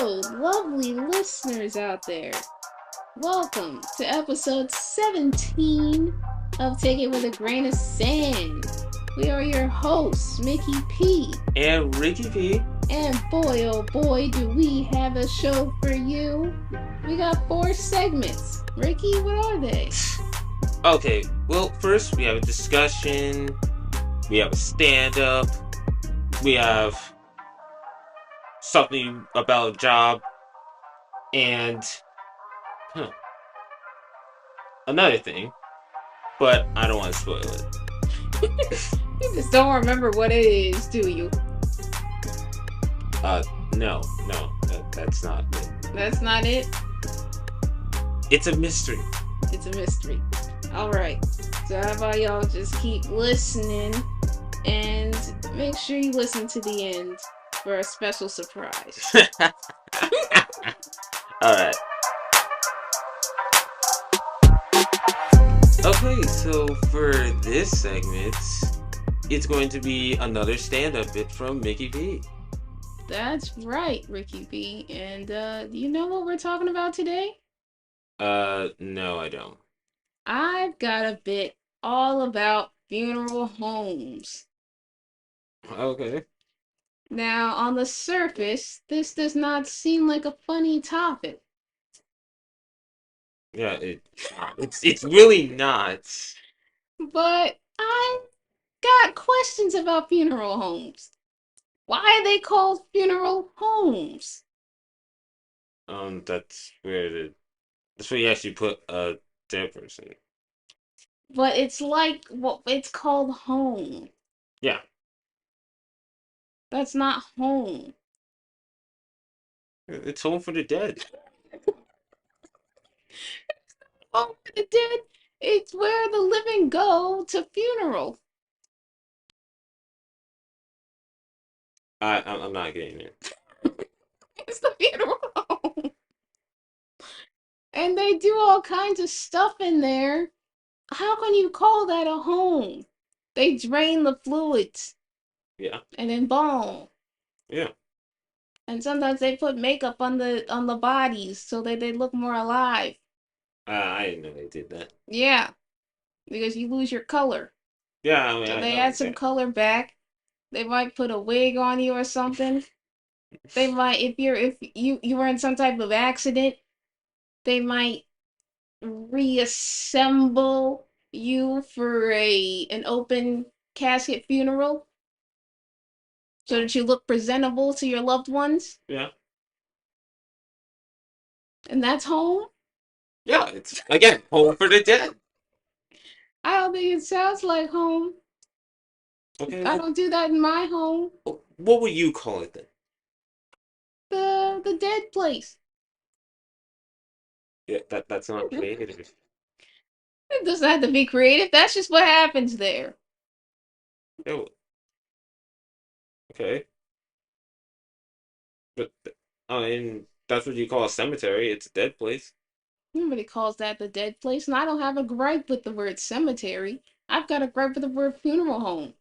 lovely listeners out there. Welcome to episode 17 of Take It With a Grain of Sand. We are your hosts, Mickey P. And Ricky P. And boy, oh boy, do we have a show for you. We got 4 segments. Ricky, what are they? Okay, well, first we have a discussion, we have a stand-up, we have something about a job, and another thing, but I don't want to spoil it. You just don't remember what it is, do you? No, that's not it. That's not it? It's a mystery. It's a mystery. Alright, so how about y'all just keep listening and make sure you listen to the end for a special surprise. Alright. Okay, so for this segment, it's going to be another stand-up bit from Mickey P. That's right, Ricky B. And do you know what we're talking about today? No, I don't. I've got a bit all about funeral homes. Okay. Now, on the surface, this does not seem like a funny topic. Yeah, it's really not. But I got questions about funeral homes. Why are they called funeral homes? That's that's where you actually put a dead person. But it's like, well, it's called home. Yeah. That's not home. It's home for the dead. Home for the dead, it's where the living go to funeral. I'm not getting it. It's the funeral home. And they do all kinds of stuff in there. How can you call that a home? They drain the fluids. Yeah. And embalm. Yeah. And sometimes they put makeup on the bodies so that they look more alive. I didn't know they did that. Yeah, because you lose your color. Yeah, I mean, So I they know add some that. color back. They might put a wig on you or something. They might, if you were in some type of accident, they might reassemble you for an open casket funeral so that you look presentable to your loved ones. Yeah. And that's home. Yeah, it's again home for the dead. I don't think it sounds like home. Okay, I well, don't do that in my home. what would you call it then? The dead place. Yeah, that's not creative. It doesn't have to be creative. That's just what happens there. Oh, okay. But I mean, that's what you call a cemetery. It's a dead place. Nobody calls that the dead place, and I don't have a gripe with the word cemetery. I've got a gripe with the word funeral home.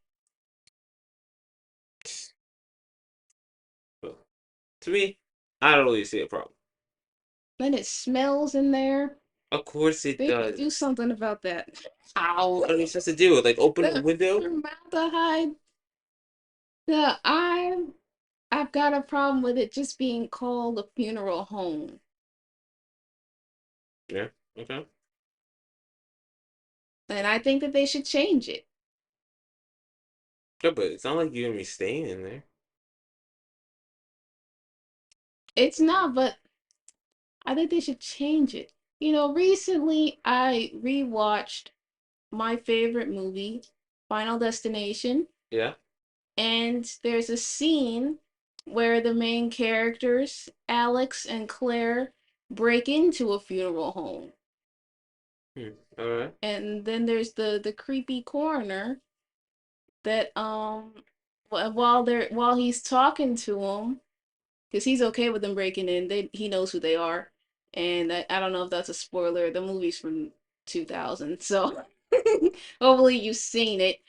Well, to me, I don't really see a problem. Then it smells in there. Of course it They could do does. something about that. How? What are you supposed to do? Like open a The window? formaldehyde. The I've got a problem with it just being called a funeral home. Yeah. Okay. And I think that they should change it. Yeah, but it's not like you're gonna be staying in there. It's not, but I think they should change it. You know, recently I rewatched my favorite movie, Final Destination, Yeah. and there's a scene where the main characters, Alex and Claire, break into a funeral home. Hmm. All right. And then there's the creepy coroner that while he's talking to him, because he's okay with them breaking in. He knows who they are, and I don't know if that's a spoiler. The movie's from 2000, so hopefully you've seen it.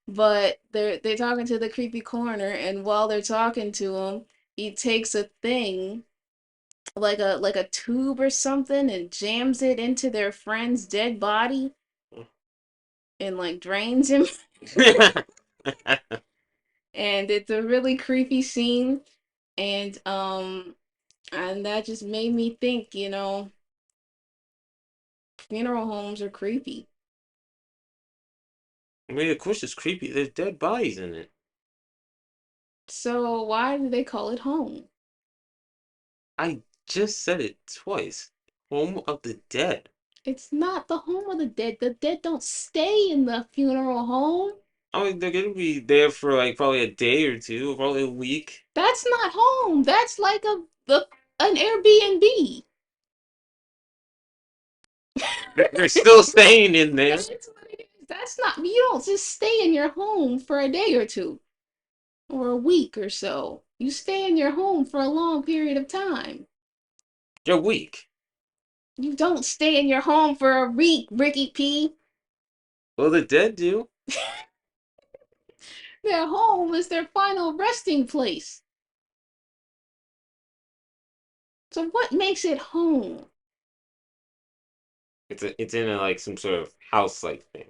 But they're talking to the creepy coroner, and while they're talking to him, he takes a thing like a tube or something and jams it into their friend's dead body and like drains him. And it's a really creepy scene. And that just made me think, funeral homes are creepy. I mean, of course it's creepy. There's dead bodies in it. So why do they call it home? I just said it twice. Home of the dead. It's not the home of the dead. The dead don't stay in the funeral home. I mean, they're gonna be there for like probably a day or two, probably a week. That's not home. That's like an Airbnb. They're still staying in there. That's what it is. That's not, you don't just stay in your home for a day or two or a week or so. You stay in your home for a long period of time. They're weak. You don't stay in your home for a week, Ricky P. Well, the dead do. Their home is their final resting place. So what makes it home? It's in a, like some sort of house like thing.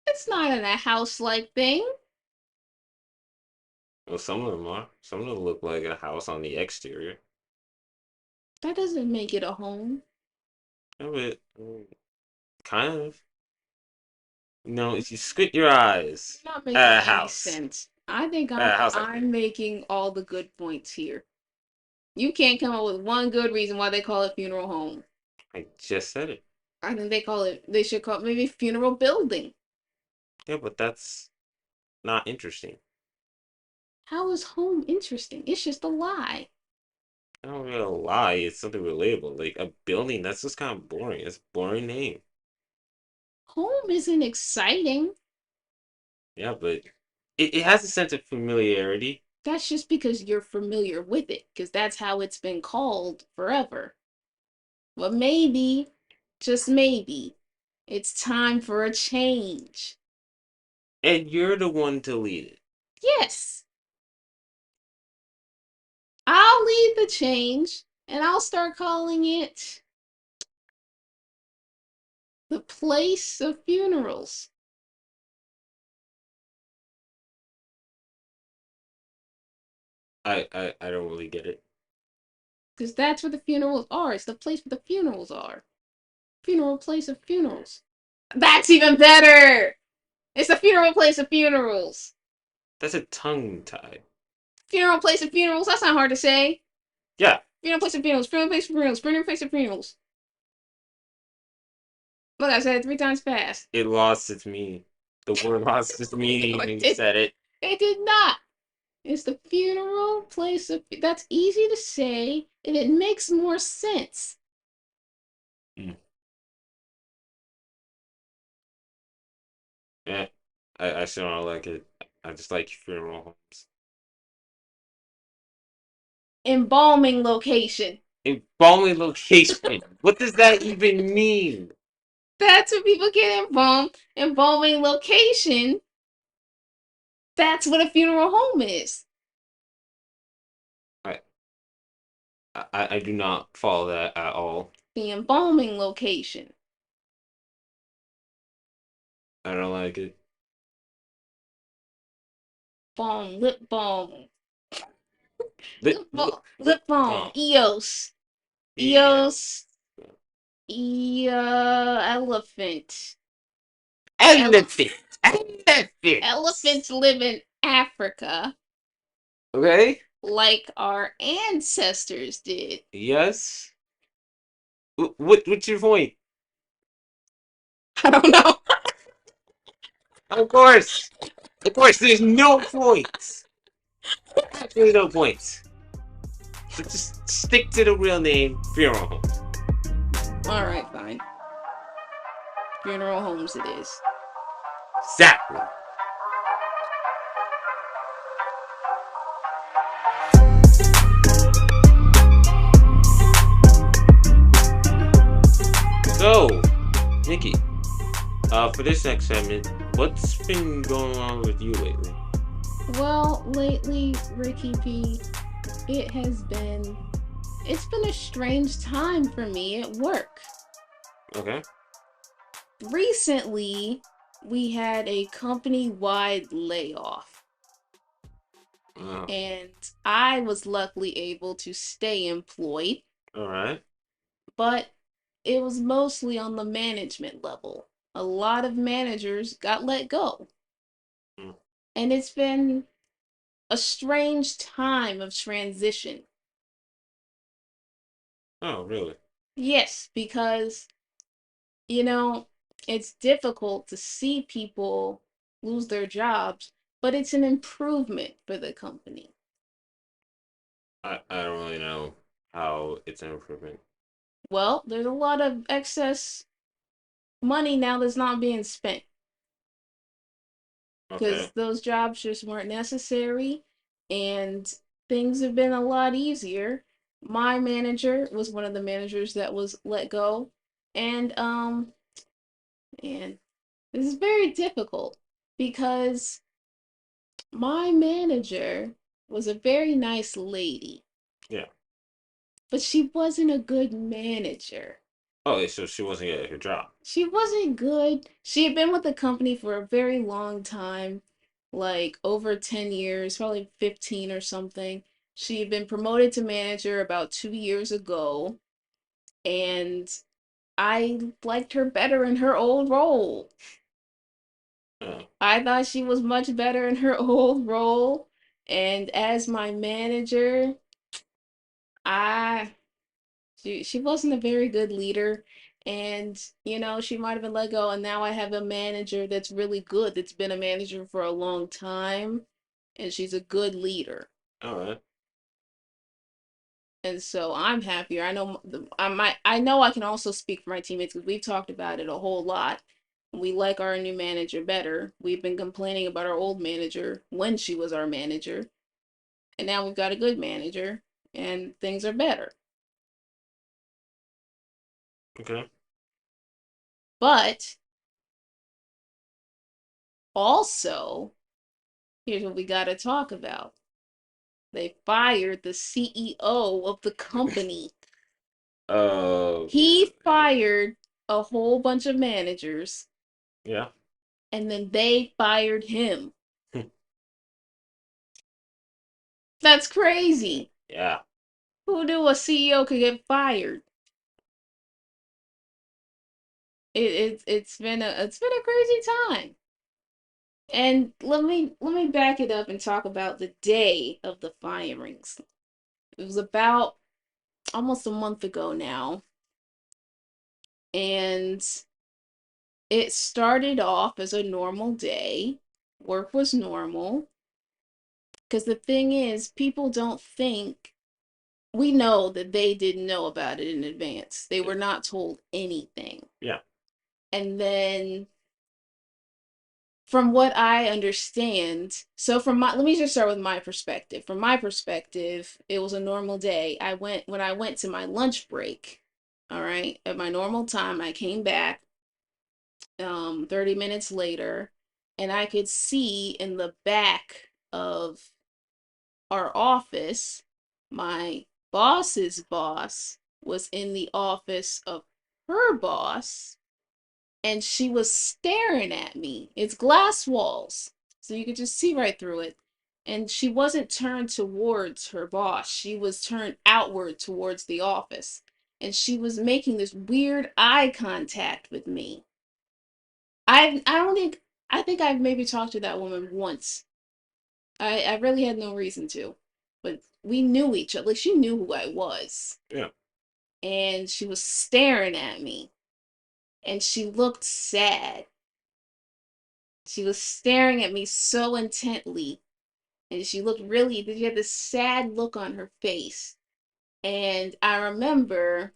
It's not in a house-like thing. Well, some of them are. Some of them look like a house on the exterior. That doesn't make it a home. Yeah, but kind of. No, if you squint your eyes You're not making at a any house, sense. I think at I'm a house like I'm making all the good points here. You can't come up with one good reason why they call it funeral home. I just said it. I think they should call it maybe funeral building. Yeah, but that's not interesting. How is home interesting? It's just a lie. I don't really lie. It's something relatable. Like a building, that's just kind of boring. It's a boring name. Home isn't exciting. Yeah, but it has a sense of familiarity. That's just because you're familiar with it, because that's how it's been called forever. But maybe, just maybe, it's time for a change. And you're the one to lead it. Yes, I'll lead the change, and I'll start calling it the place of funerals. I don't really get it. Because that's where the funerals are. It's the place where the funerals are. Funeral place of funerals. That's even better! It's the funeral place of funerals. That's a tongue tie. Funeral place of funerals. That's not hard to say. Yeah, Funeral place of funerals. Funeral place of funerals. Funeral place of funerals. Look, I said it 3 times fast. it lost its meaning. The word lost its meaning No, when it you did. said it. It did not. It's the funeral place of. That's easy to say, and it makes more sense. Mm. Yeah, I still don't like it. I just like funeral homes. Embalming location. Embalming location. What does that even mean? That's where people get embalmed. Embalming location. That's what a funeral home is. I, I do not follow that at all. The embalming location. I don't like it. Balm, lip balm. Lip balm. Oh, Eos. yeah. Eos. Elephant. Ele- Elephant. Elephants. elephants live in Africa Okay. like our ancestors did. Yes. What's your point? I don't know. Of course. Of course, there's no points. Absolutely no points. So just stick to the real name, funeral home. Alright, fine. Funeral homes it is. Exactly. So, Nikki, for this next segment, what's been going on with you lately? Well, lately, Ricky P, it has been it's been a strange time for me at work. Okay. Recently, we had a company-wide layoff, Oh, and I was luckily able to stay employed, all right. but it was mostly on the management level. A lot of managers got let go, Mm. and it's been a strange time of transition. Oh, really? Yes, because, you know, it's difficult to see people lose their jobs, but it's an improvement for the company. I don't really know how it's an improvement. Well, there's a lot of excess money now that's not being spent because Okay. those jobs just weren't necessary and things have been a lot easier. My manager was one of the managers that was let go, and and this is very difficult because my manager was a very nice lady, Yeah. but she wasn't a good manager. Oh, so she wasn't getting her job. She wasn't good. She had been with the company for a very long time, like over 10 years, probably 15 or something. She had been promoted to manager about 2 years ago, and I liked her better in her old role. Oh, I thought she was much better in her old role, and as my manager, I she wasn't a very good leader, and she might have been let go, and now I have a manager that's really good, that's been a manager for a long time, and she's a good leader. all right. And so I'm happier. I know I can also speak for my teammates because we've talked about it a whole lot. We like our new manager better. We've been complaining about our old manager when she was our manager, and now we've got a good manager and things are better. Okay. But also, here's what we got to talk about. They fired the CEO of the company. Oh, He fired a whole bunch of managers yeah. and then they fired him. That's crazy. Yeah. Who knew a CEO could get fired? It's been a crazy time. And let me back it up and talk about the day of the firings. It was about almost a month ago now, and it started off as a normal day. Work was normal. Because the thing is, people don't think, we know that they didn't know about it in advance. They Yeah. were not told anything. Yeah. And then, from what I understand, so let me just start with my perspective. From my perspective, it was a normal day. When I went to my lunch break, all right, at my normal time, I came back 30 minutes later, and I could see in the back of our office, my boss's boss was in the office of her boss, and she was staring at me. It's glass walls, so you could just see right through it. And she wasn't turned towards her boss, she was turned outward towards the office. And she was making this weird eye contact with me. I don't think I think I've maybe talked to that woman once. I really had no reason to, but we knew each other. Like, she knew who I was, Yeah. and she was staring at me, and she looked sad. She was staring at me so intently, and she had this sad look on her face. And I remember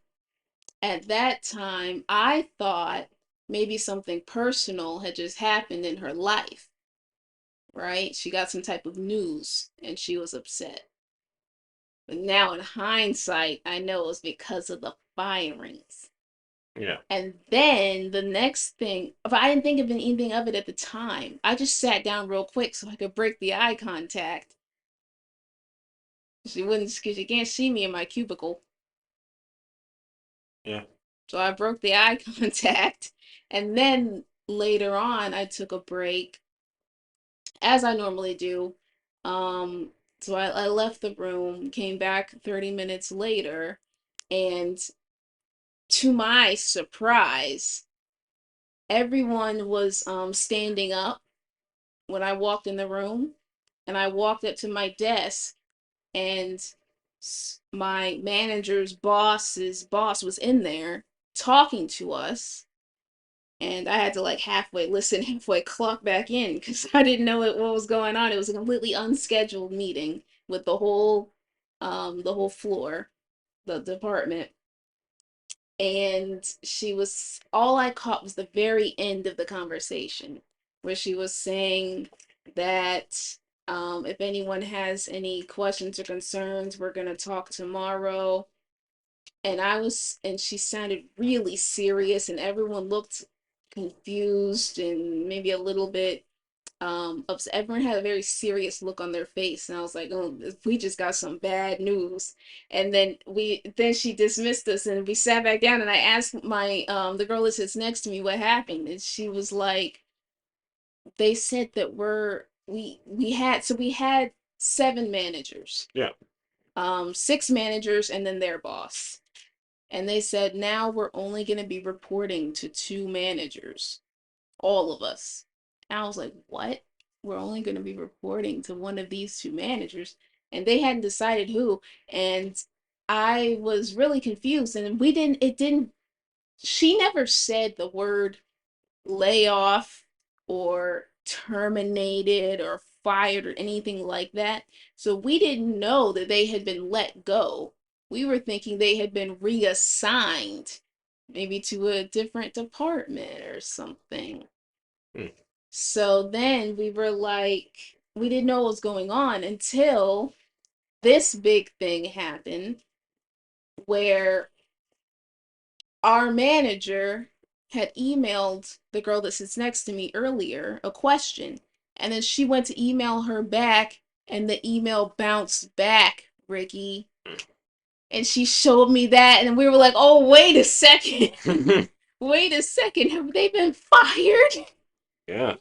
at that time, I thought maybe something personal had just happened in her life, right? She got some type of news and she was upset. But now in hindsight, I know it was because of the firings. Yeah. And then the next thing, if I didn't think of anything of it at the time, I just sat down real quick so I could break the eye contact. She wouldn't, because she can't see me in my cubicle. Yeah. So I broke the eye contact. And then later on, I took a break, as I normally do. Um, so I left the room, came back 30 minutes later, and to my surprise, everyone was standing up when I walked in the room. And I walked up to my desk, and my manager's boss's boss was in there talking to us, and I had to like halfway listen, halfway clock back in because I didn't know what was going on. It was a completely unscheduled meeting with the whole floor, the department. And she was, all I caught was the very end of the conversation where she was saying that if anyone has any questions or concerns, we're gonna talk tomorrow. And she sounded really serious, and everyone looked confused and maybe a little bit upset. Everyone had a very serious look on their face, and I was like, oh, we just got some bad news. And then she dismissed us, and we sat back down, and I asked my the girl that sits next to me what happened, and she was like, they said that we had seven managers, Yeah. 6 managers, and then their boss. And they said now we're only going to be reporting to 2 managers, all of us. And I was like, what? We're only going to be reporting to one of these 2 managers. And they hadn't decided who. And I was really confused. And she never said the word layoff or terminated or fired or anything like that. So we didn't know that they had been let go. We were thinking they had been reassigned, maybe to a different department or something. Hmm. So then we were like, we didn't know what was going on until this big thing happened where our manager had emailed the girl that sits next to me earlier a question. And then she went to email her back, and the email bounced back, Ricky. And she showed me that, and we were like, oh, wait a second. Wait a second. Have they been fired? Yeah.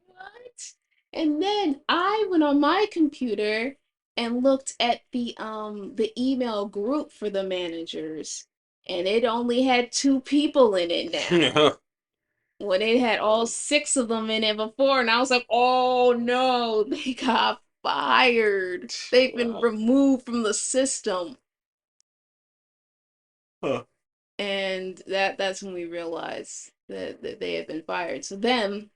What? And then I went on my computer and looked at the email group for the managers, and it only had 2 people in it now. No. When it had all 6 of them in it before, and I was like, oh no, they got fired. They've been Wow. removed from the system. Huh. And that's when we realized that they had been fired. So then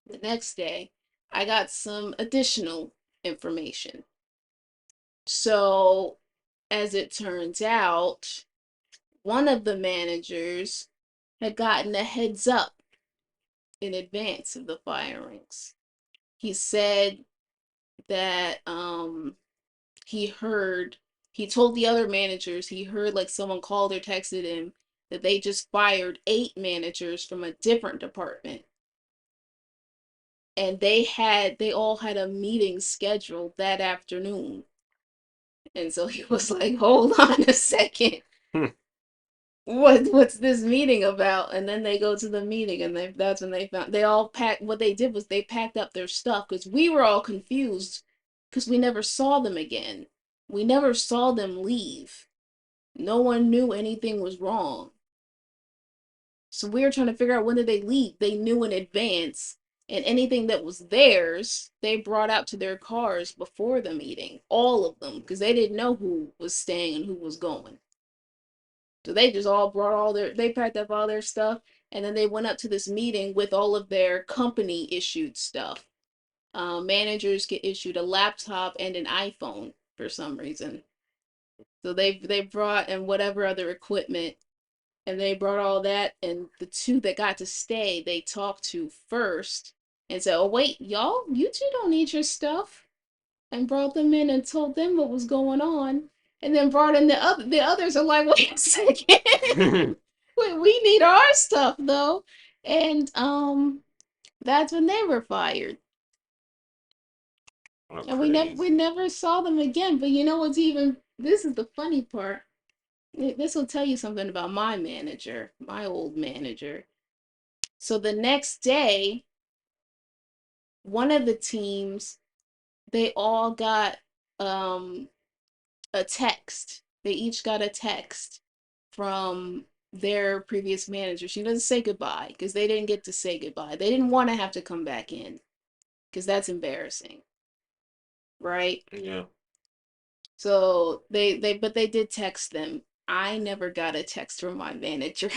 the next day, I got some additional information. So, as it turns out, one of the managers had gotten a heads up in advance of the firings. He said that he heard he told the other managers he heard like someone called or texted him that they just fired 8 managers from a different department, and they all had a meeting scheduled that afternoon. And so he was like, hold on a second. Hmm. What's this meeting about? And then they go to the meeting, and that's when they found they all packed. What they did was they packed up their stuff because we were all confused because we never saw them again. We never saw them leave. No one knew anything was wrong. So we were trying to figure out, when did they leave? They knew in advance, and anything that was theirs, they brought out to their cars before the meeting. All of them, because they didn't know who was staying and who was going. So they just all brought they packed up all their stuff, and then they went up to this meeting with all of their company issued stuff. Managers get issued a laptop and an iPhone for some reason. So they brought, and whatever other equipment, and they brought all that, and the 2 that got to stay, they talked to first and said, oh wait, y'all, you 2 don't need your stuff, and brought them in and told them what was going on, and then brought in the others are like, wait a second. We need our stuff though. And that's when they were fired. Oh, And we crazy. never saw them again. But you know what's even this is the funny part. This will tell you something about my manager, my old manager. So the next day, one of the teams, they all got um a text. They each got a text from their previous manager. She doesn't say goodbye because they didn't get to say goodbye. They didn't want to have to come back in because that's embarrassing, right? Yeah. So they did text them. I never got a text from my manager.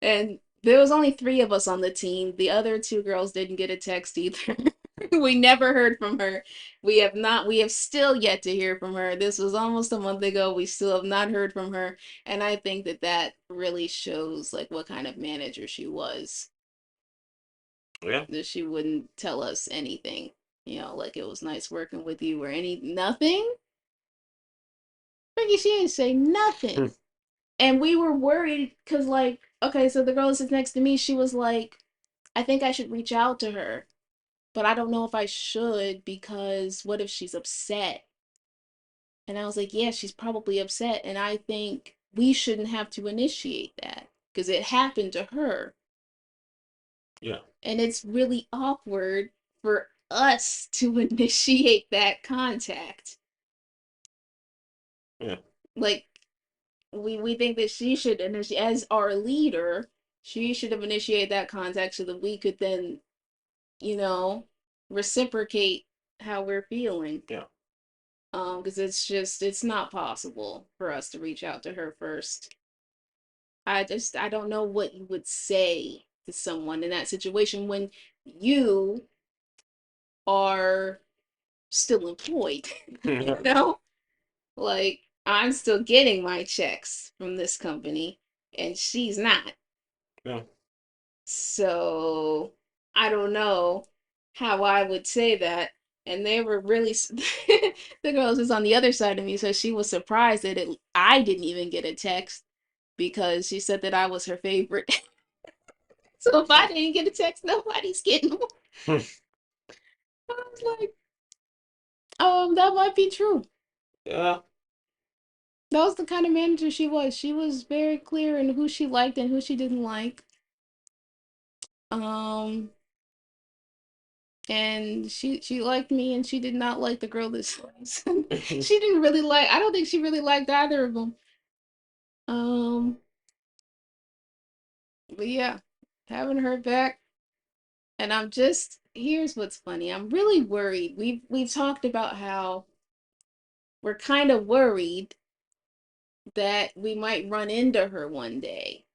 And there was only three of us on the team. The other two girls didn't get a text either. We never heard from her. We have still yet to hear from her. This was almost a month ago. We still have not heard from her. And I think that that really shows like what kind of manager she was. Yeah. That she wouldn't tell us anything. You know, like it was nice working with you or any nothing. Ricky, she didn't say nothing. And we were worried because like, okay, so the girl that sits next to me, she was like, I think I should reach out to her, but I don't know if I should because what if she's upset? And I was like, yeah, she's probably upset. And I think we shouldn't have to initiate that because it happened to her. Yeah. And it's really awkward for us to initiate that contact. Yeah. Like, we think that she should initiate, as our leader, she should have initiated that contact so that we could then, you know, reciprocate how we're feeling. Yeah. Because it's just it's not possible for us to reach out to her first. I don't know what you would say to someone in that situation when you are still employed. You Yeah. know, like I'm still getting my checks from this company and she's not. Yeah. So I don't know how I would say that. And they were really the girl was on the other side of me, so she was surprised that I didn't even get a text because she said that I was her favorite. So if I didn't get a text, nobody's getting one. I was like, that might be true. Yeah. That was the kind of manager she was. She was very clear in who she liked and who she didn't like. Um, and she liked me and she did not like the girl that she didn't really like. I don't think she really liked either of them. Um, but yeah, haven't heard back, and I'm just here's what's funny. I'm really worried. We've talked about how we're kind of worried that we might run into her one day.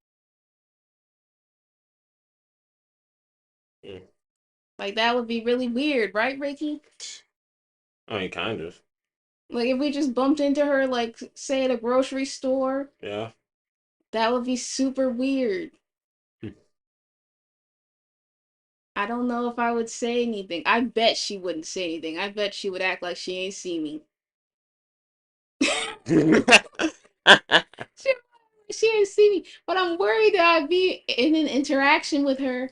Mm. Like that would be really weird, right, Ricky? I mean, kind of. Like if we just bumped into her, like say at a grocery store, Yeah. that would be super weird. I don't know if I would say anything. I bet she wouldn't say anything. I bet she would act like she ain't see me. she, she ain't see me. But I'm worried that I'd be in an interaction with her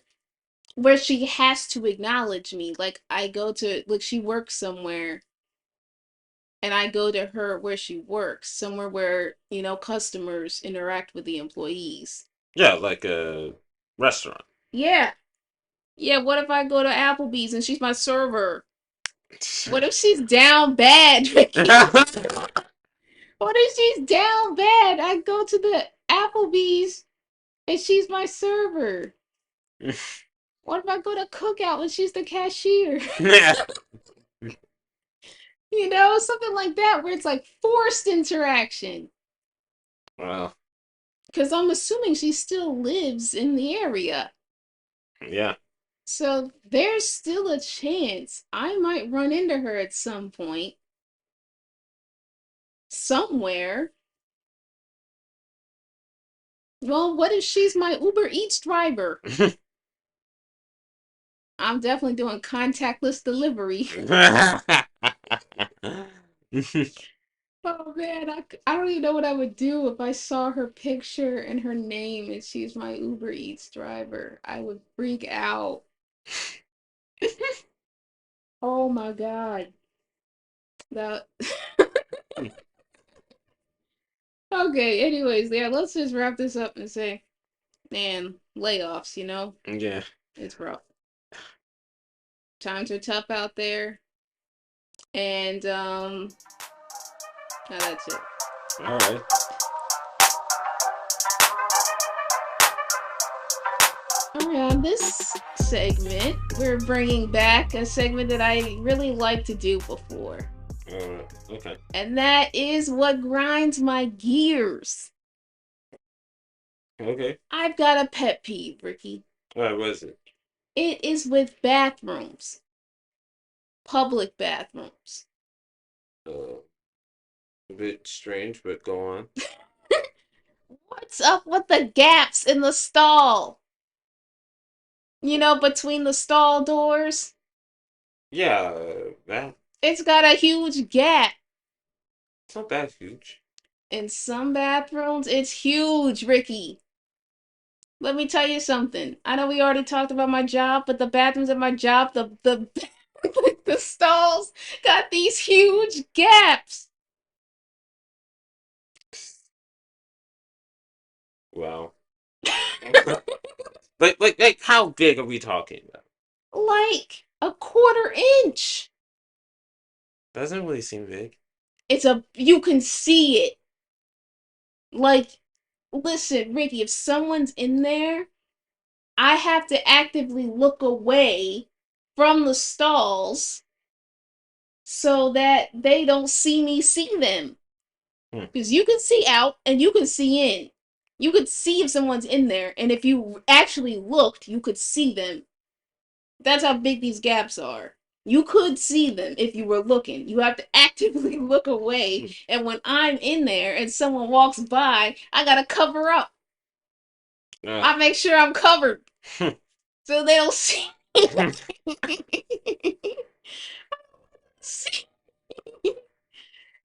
where she has to acknowledge me. Like I go to like she works somewhere and I go to her where she works, somewhere where, you know, customers interact with the employees. Yeah, like a restaurant. Yeah. Yeah, what if I go to Applebee's and she's my server? What if she's down bad, Ricky? What if she's down bad? I go to the Applebee's and she's my server. What if I go to Cookout and she's the cashier? Yeah. You know, something like that where it's like forced interaction. Well, Because I'm assuming she still lives in the area. yeah. So there's still a chance I might run into her at some point, somewhere. Well, what if she's my Uber Eats driver? I'm definitely doing contactless delivery. Oh man, I don't even know what I would do if I saw her picture and her name and she's my Uber Eats driver. I would freak out. Oh my god. That okay, anyways, yeah, let's just wrap this up and say, man, layoffs, Yeah. it's rough. Times are tough out there. And now that's it. All right. All right, on this segment, we're bringing back a segment that I really liked to do before. Okay. And that is what grinds my gears. Okay. I've got a pet peeve, Ricky. All right. What is it? It is with bathrooms, public bathrooms. Uh, a bit strange, but go on. What's up with the gaps in the stall? Between the stall doors? Yeah. That It's got a huge gap. it's not that huge. In some bathrooms, it's huge, Ricky. Let me tell you something. I know we already talked about my job, but the bathrooms at my job, the the stalls got these huge gaps. Wow. Like, how big are we talking about? Like a quarter inch. Doesn't really seem big. You can see it. Like, listen, Ricky, if someone's in there, I have to actively look away from the stalls so that they don't see them. Hmm. Because you can see out and you can see in. You could see if someone's in there, and if you actually looked, you could see them. That's how big these gaps are. You could see them if you were looking. You have to actively look away, and when I'm in there and someone walks by, I gotta cover up. Uh, I make sure I'm covered so they don't see. see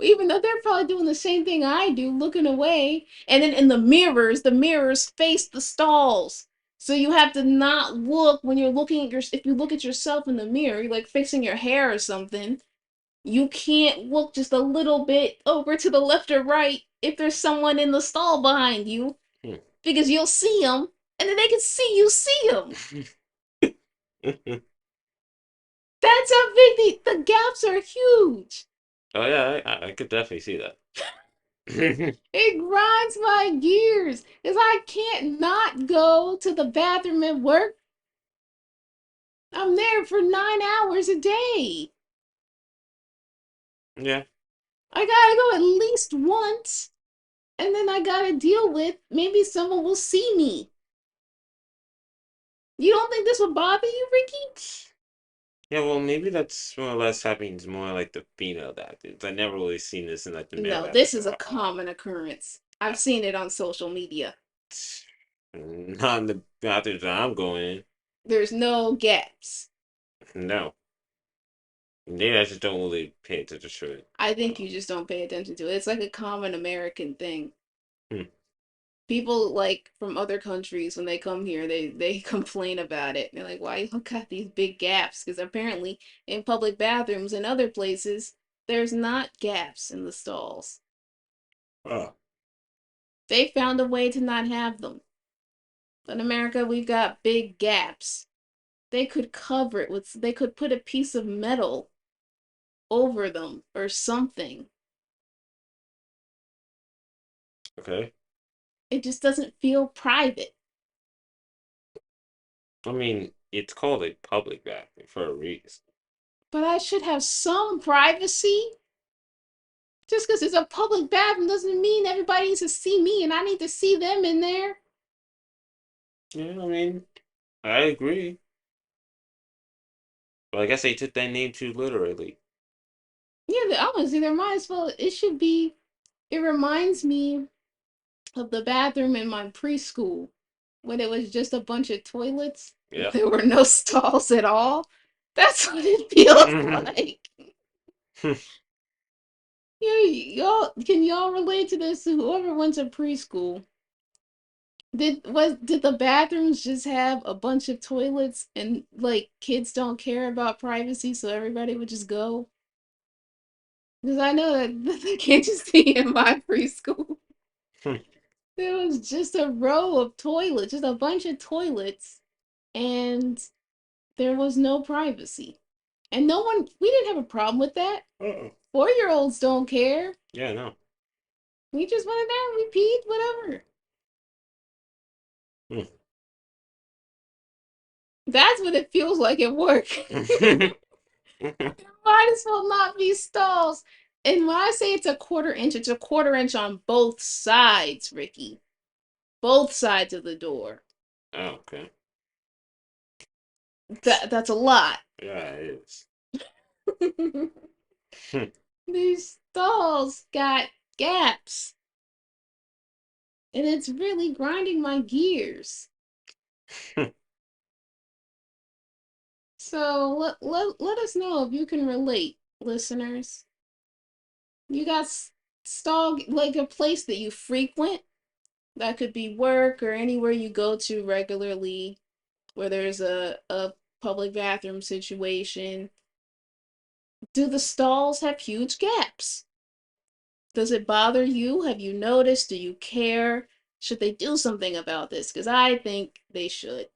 even though they're probably doing the same thing I do, looking away. And then in the mirrors face the stalls. So you have to not look when you're looking at if you look at yourself in the mirror, you're like fixing your hair or something, you can't look just a little bit over to the left or right if there's someone in the stall behind you because you'll see them and then they can see them. That's how big the gaps are huge. Oh yeah, I could definitely see that. It grinds my gears because I can't not go to the bathroom at work. I'm there for 9 hours a day. Yeah. I gotta go at least once, and then I gotta deal with maybe someone will see me. You don't think this would bother you, Ricky? Yeah, well, maybe that's more or less happens more like the female bathrooms. I never really seen this in like the male No, this bathrooms. is a common occurrence. I've seen it on social media. Not in the bathrooms that I'm going in. There's no gaps. No. Maybe I just don't really pay attention to it. I think you just don't pay attention to it. It's like a common American thing. Hmm. People like from other countries when they come here, they complain about it. They're like, why you got these big gaps? Because apparently in public bathrooms and other places, there's not gaps in the stalls. Oh. They found a way to not have them. In America, we've got big gaps. They could cover it with, they could put a piece of metal over them or something. Okay. It just doesn't feel private. I mean, it's called a public bathroom for a reason. But I should have some privacy. Just because it's a public bathroom doesn't mean everybody needs to see me and I need to see them in there. Yeah, I mean, I agree. But I guess they took that name too literally. Yeah, honestly, there might as well. It should be. It reminds me of the bathroom in my preschool when it was just a bunch of toilets. Yeah. There were no stalls at all. That's what it feels like. Yeah, y'all, can y'all relate to this? Whoever went to preschool, Did the bathrooms just have a bunch of toilets and like kids don't care about privacy, so everybody would just go? Because I know that they can't just see in my preschool. Hmm. There was just a row of toilets, just a bunch of toilets, and there was no privacy. And no one, we didn't have a problem with that. Uh-uh. 4-year-olds don't care. Yeah, no. We just went in there, we peed, whatever. Hmm. That's what it feels like at work. Might as well not be stalls. And when I say it's a quarter inch, it's a quarter inch on both sides, Ricky. Both sides of the door. Oh, okay. That's a lot. Yeah, it is. Hmm. These stalls got gaps, and it's really grinding my gears. So let us know if you can relate, listeners. You got stall like a place that you frequent. That could be work or anywhere you go to regularly where there's a public bathroom situation. Do the stalls have huge gaps? Does it bother you? Have you noticed? Do you care? Should they do something about this? Because I think they should.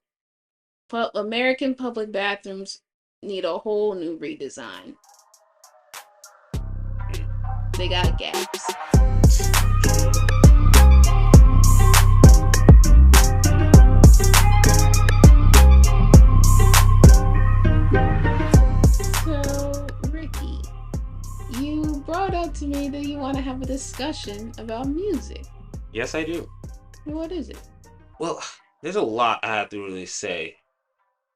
American public bathrooms need a whole new redesign. They got gaps. So, Ricky, you brought up to me that you want to have a discussion about music. Yes, I do. What is it? Well, there's a lot I have to really say,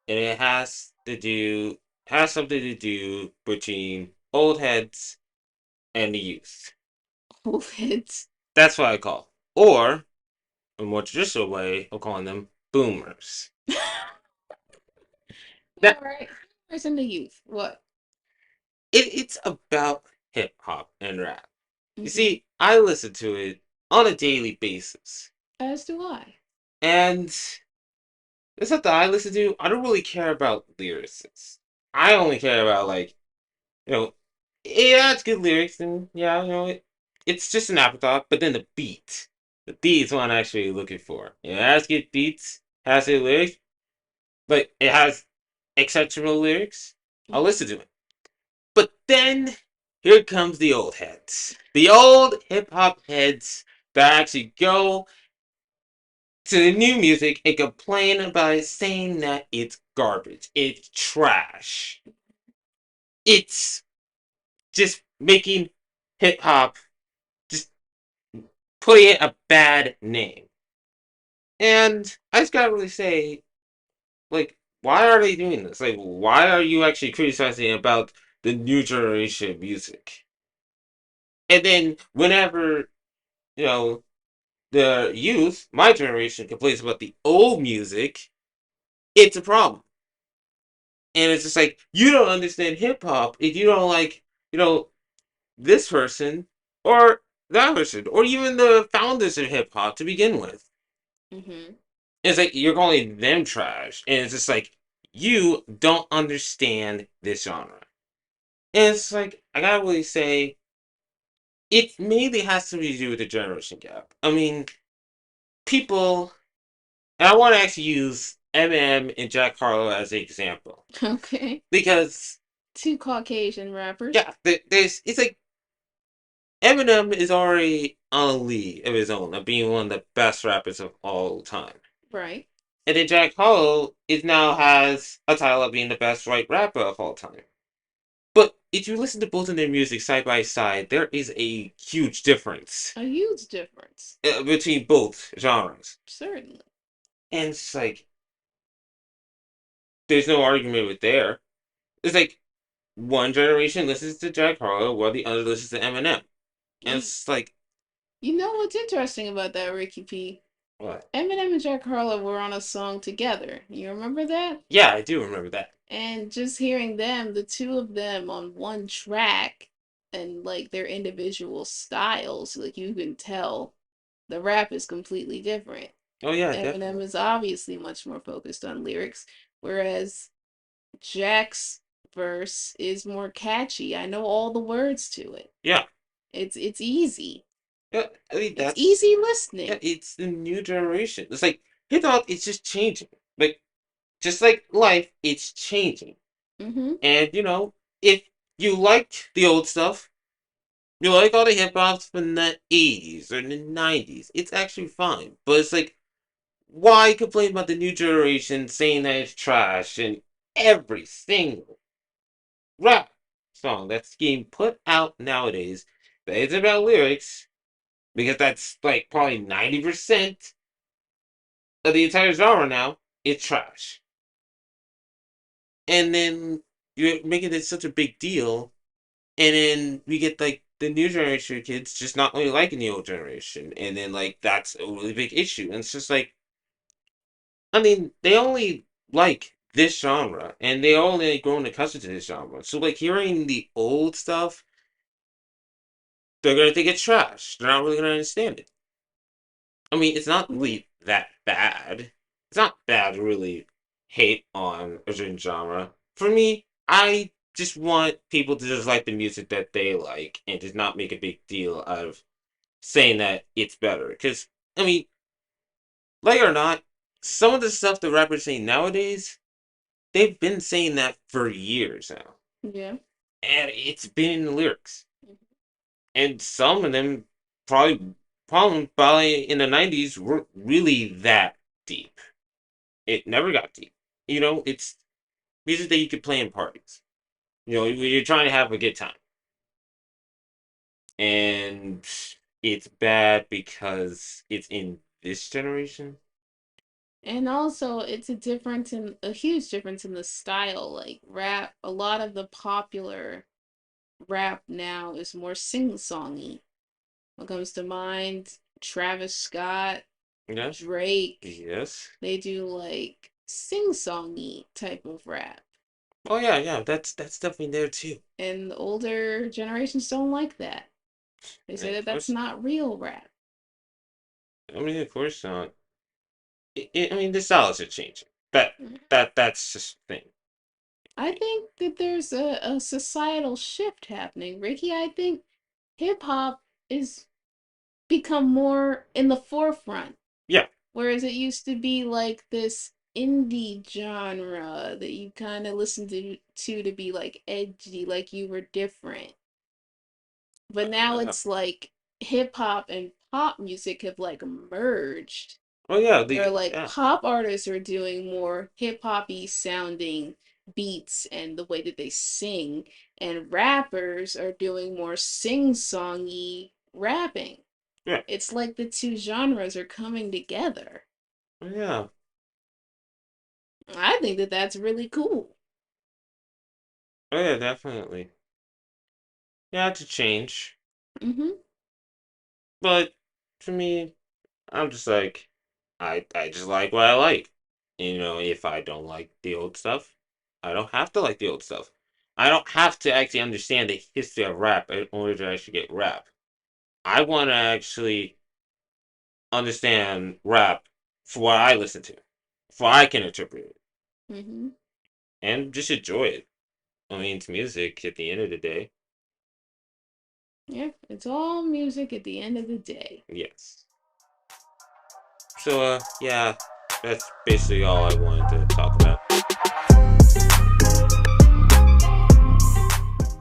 and it has something to do between old heads and the youth. Old heads. That's what I call, or a more traditional way of calling them, boomers. All That right. Where's in the youth? What? it's about hip hop and rap. You Mm-hmm. see, I listen to it on a daily basis, As do I. and the stuff that I listen to, I don't really care about lyricists. I only care about like you know, yeah, it's good lyrics, and yeah, it's just an afterthought. But then the beat is what I'm actually looking for. It has good beats, has good lyrics, but it has exceptional lyrics. I'll Mm-hmm. listen to it. But then here comes the old heads, the old hip hop heads that actually go to the new music and complain about it, saying that it's garbage, it's trash, it's just making hip hop just putting it a bad name. And I just gotta really say, like, why are they doing this? Like, why are you actually criticizing about the new generation of music? And then whenever, you know, the youth, my generation, complains about the old music, it's a problem. And it's just like, you don't understand hip hop if you don't like, you know, this person or that person, or even the founders of hip hop to begin with. Mm-hmm. It's like you're calling them trash, and it's just like you don't understand this genre. And it's like I gotta really say, it mainly has to do with the generation gap. I mean, people, and I want to actually use Eminem and Jack Harlow as an example Okay. because Two Caucasian rappers. yeah, there's it's like Eminem is already on a league of his own of being one of the best rappers of all time. Right. And then Jack Harlow is now has a title of being the best white rapper of all time. But if you listen to both of their music side by side, there is a huge difference A huge difference. between both genres. Certainly. And it's like, there's no argument with there. It's like, one generation listens to Jack Harlow while the other listens to Eminem. And You, it's like, you know what's interesting about that, Ricky P? what? Eminem and Jack Harlow were on a song together. You remember that? Yeah, I do remember that. And just hearing them, the two of them on one track and like their individual styles, like you can tell the rap is completely different. Oh yeah, Eminem definitely. is obviously much more focused on lyrics, whereas Jack's verse is more catchy. I know all the words to it. Yeah, It's easy. yeah. I mean It's that's easy yeah. listening. It's the new generation. It's like hip hop. It's just changing. Like just like life, it's changing. Mm-hmm. And if you liked the old stuff, you like all the hip hops from the 80s or the 90s, it's actually fine. But it's like, why complain about the new generation saying that it's trash and every single rap song that's getting put out nowadays that isn't about lyrics, because that's like probably 90% of the entire genre now, it's trash. And then you're making it such a big deal, and then we get like the new generation of kids just not really liking the old generation, and then like that's a really big issue. And it's just like, I mean, they only like this genre, and they only grown accustomed to this genre. So like hearing the old stuff, they're gonna think it's trash. They're not really gonna understand it. I mean, it's not Yeah. really that bad. It's not bad to really hate on a certain genre. For me, I just want people to just like the music that they like and just not make a big deal out of saying that it's better. Because, I mean, like it or not, some of the stuff the rappers say nowadays, they've been saying that for years now. Yeah. And it's been in the lyrics. And some of them probably in the 90s weren't really that deep. It never got deep. It's music that you could play in parties. You're trying to have a good time. And it's bad because it's in this generation. And also, it's a huge difference in the style. Like rap, a lot of the popular rap now is more sing-songy. What comes to mind? Travis Scott, Yes. Drake. Yes. They do like sing-songy type of rap. Oh yeah, yeah. That's definitely there too. And the older generations don't like that. They And say of that that's course, not real rap. I mean, of course not. I mean, the styles are changing. That's just the thing. I think that there's a societal shift happening. Ricky, I think hip hop is become more in the forefront. Yeah, Whereas it used to be like this indie genre that you kind of listen to be like edgy, like you were different. But now yeah. it's like hip hop and pop music have like merged. Oh yeah, Where the like yeah, pop artists are doing more hip hoppy sounding beats and the way that they sing, and rappers are doing more sing songy rapping. yeah, It's like the two genres are coming together. oh, yeah, I think that that's really cool. oh yeah, definitely. Yeah, to change, Mm-hmm. but for me, I'm just like, I just like what I like. If I don't like the old stuff, I don't have to like the old stuff. I don't have to actually understand the history of rap in order to actually get rap. I want to actually understand rap for what I listen to, for I can interpret it, Mm-hmm. and just enjoy it. I mean, it's music at the end of the day. Yeah, it's all music at the end of the day. Yes. So, yeah, that's basically all I wanted to talk about.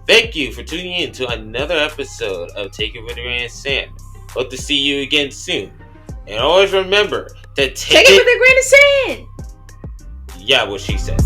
Thank you for tuning in to another episode of Take It with a Grain of Sand. Hope to see you again soon. And always remember to take Take it it. with a grain of sand! Yeah, what she said.